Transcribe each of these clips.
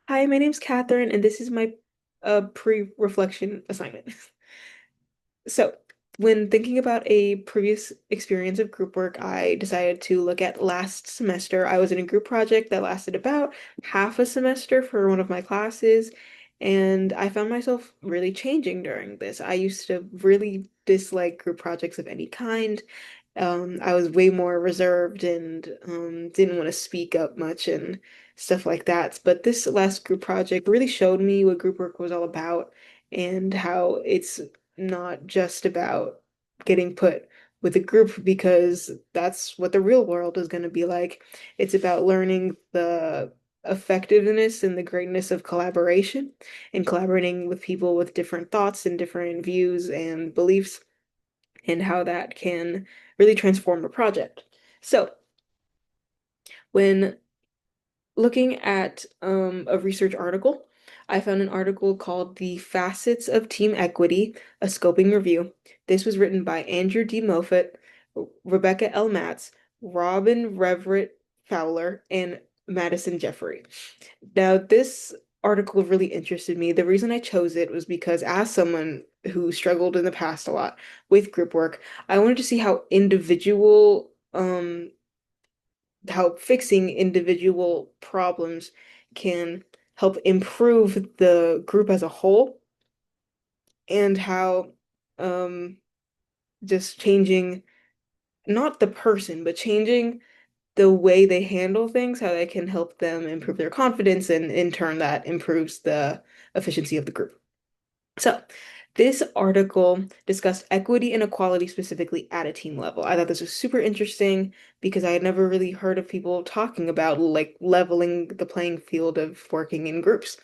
Hi, my name's Katherine, and this is my pre-reflection assignment. So, when thinking about a previous experience of group work, I decided to look at last semester. I was in a group project that lasted about half a semester for one of my classes, and I found myself really changing during this. I used to really dislike group projects of any kind. I was way more reserved and didn't want to speak up much and stuff like that. But this last group project really showed me what group work was all about and how it's not just about getting put with a group because that's what the real world is going to be like. It's about learning the effectiveness and the greatness of collaboration and collaborating with people with different thoughts and different views and beliefs and how that can really transform a project. So, when looking at a research article, I found an article called The Facets of Team Equity, a Scoping Review. This was written by Andrew D. Moffat, Rebecca L. Matz, Robin Everett Fowler, and Madison Jeffrey. Now, this article really interested me. The reason I chose it was because, as someone who struggled in the past a lot with group work, I wanted to see how fixing individual problems can help improve the group as a whole, and how um, just changing not the person, but changing the way they handle things, how they can help them improve their confidence, and in turn, that improves the efficiency of the group. So, this article discussed equity and equality specifically at a team level. I thought this was super interesting because I had never really heard of people talking about like leveling the playing field of working in groups.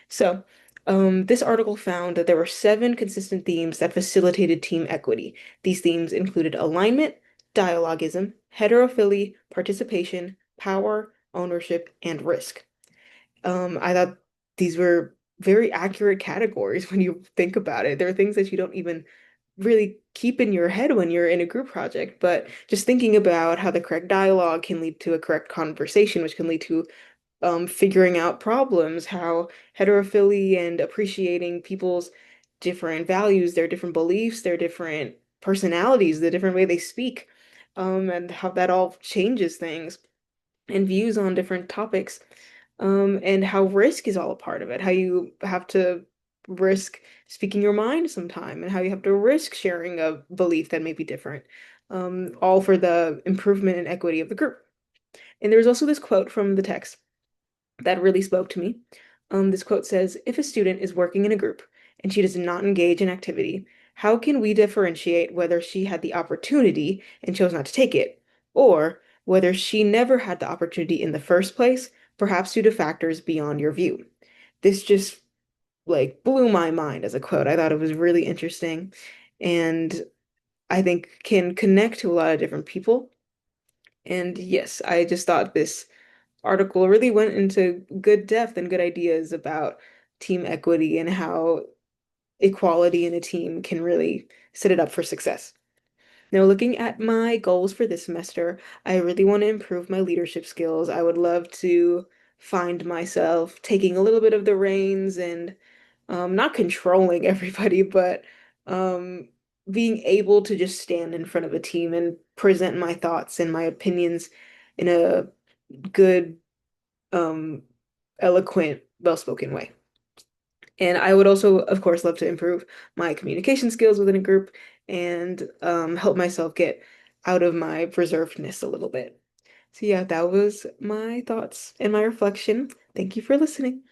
So, this article found that there were seven consistent themes that facilitated team equity. These themes included alignment, dialogism, heterophily, participation, power, ownership, and risk. I thought these were very accurate categories when you think about it. There are things that you don't even really keep in your head when you're in a group project, but just thinking about how the correct dialogue can lead to a correct conversation, which can lead to figuring out problems, how heterophily and appreciating people's different values, their different beliefs, their different personalities, the different way they speak, and how that all changes things and views on different topics, and how risk is all a part of it, how you have to risk speaking your mind sometime, and how you have to risk sharing a belief that may be different, all for the improvement and equity of the group. And there's also this quote from the text that really spoke to me. This quote says, "If a student is working in a group and she does not engage in activity, how can we differentiate whether she had the opportunity and chose not to take it, or whether she never had the opportunity in the first place, perhaps due to factors beyond your view?" This just like blew my mind as a quote. I thought it was really interesting and I think can connect to a lot of different people. And yes, I just thought this article really went into good depth and good ideas about team equity and how equality in a team can really set it up for success. Now, looking at my goals for this semester, I really want to improve my leadership skills. I would love to find myself taking a little bit of the reins and not controlling everybody, but um, being able to just stand in front of a team and present my thoughts and my opinions in a good, um, eloquent, well-spoken way. And I would also, of course, love to improve my communication skills within a group and help myself get out of my reservedness a little bit. So yeah, that was my thoughts and my reflection. Thank you for listening.